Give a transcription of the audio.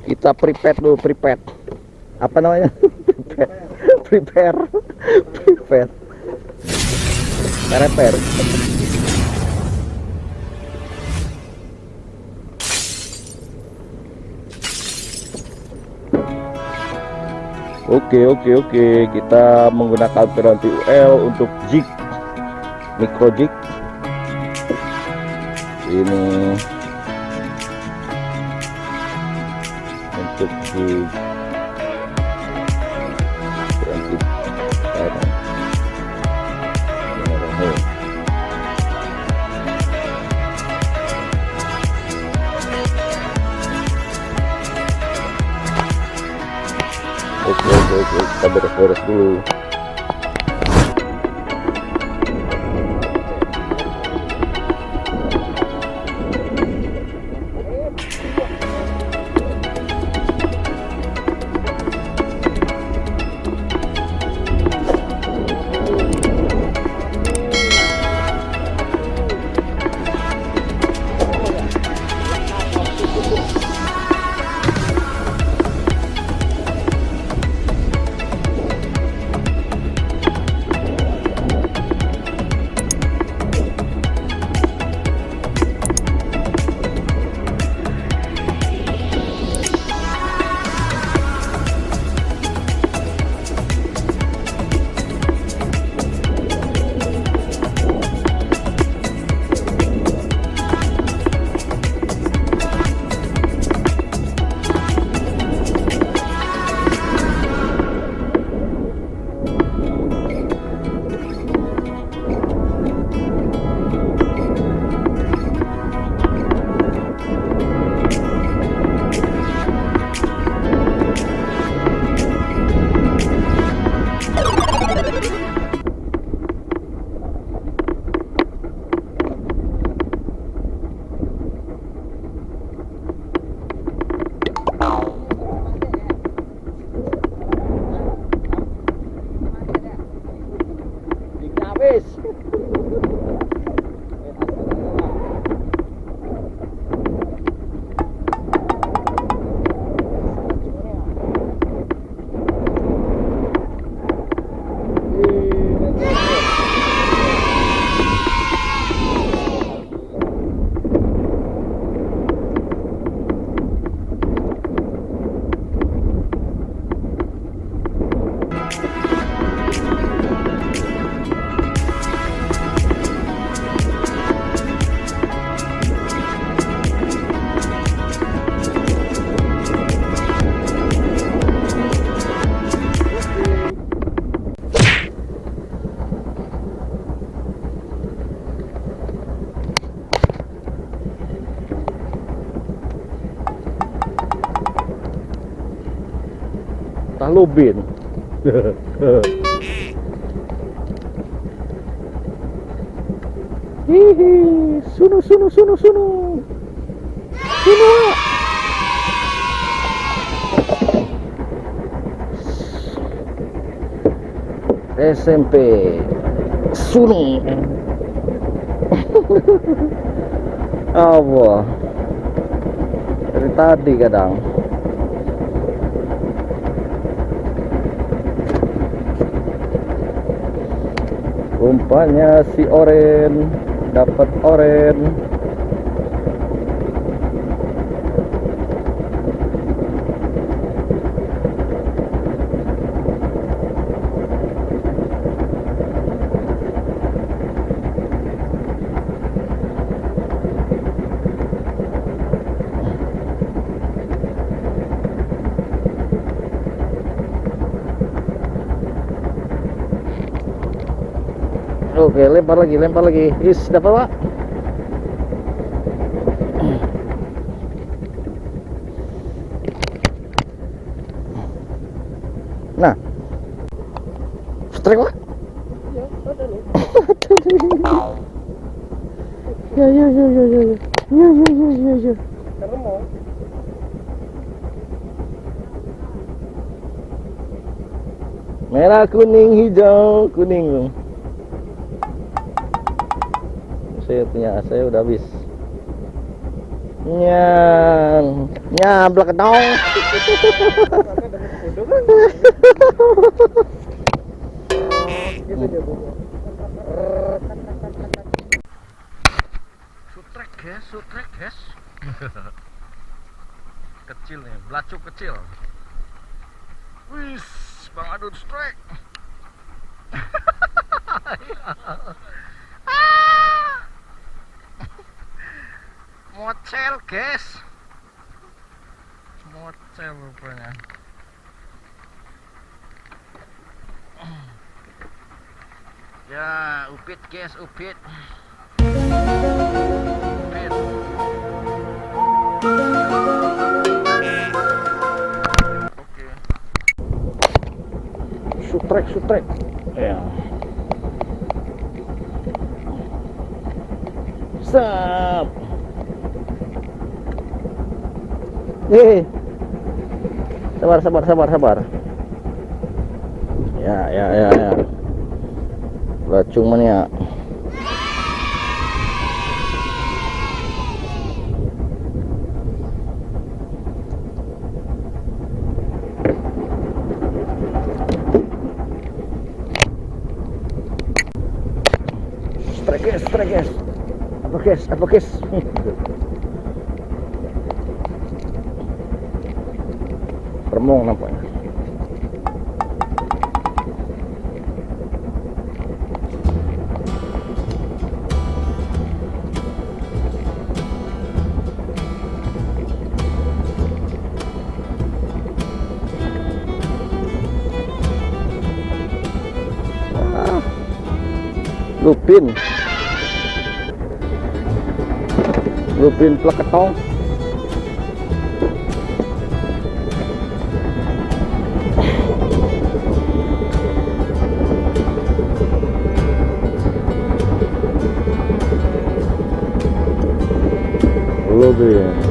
Kita prepare dulu, prepare. Apa namanya? Prepare. Prepare. Prepare. Oke, kita menggunakan piranti UL untuk jig, micro jig. Ini untuk jig piranti Oke, kita beres-beres dulu. Lubin. Hihi, sunu. SMP sunu. Apa? Dari tadi kadang. Umpannya si oren dapat oren. Oke, lempar lagi. Is, dapat Pak? Nah, strike Pak? Ya. Merah, kuning, hijau, kuning. Saya udah habis. nyablak dong. Sutrek guys. Kecil nih, belacuk kecil. Wis, Bang Adun strike. Mocel guys, mocel rupanya. Ya, upit guys, upit. Oke. Sutrek. Ya. Sap. Sabar. Ya. Belacung mania. Strike guys. Apa guys? Remong nampaknya. Lupin pleketong. Lupin.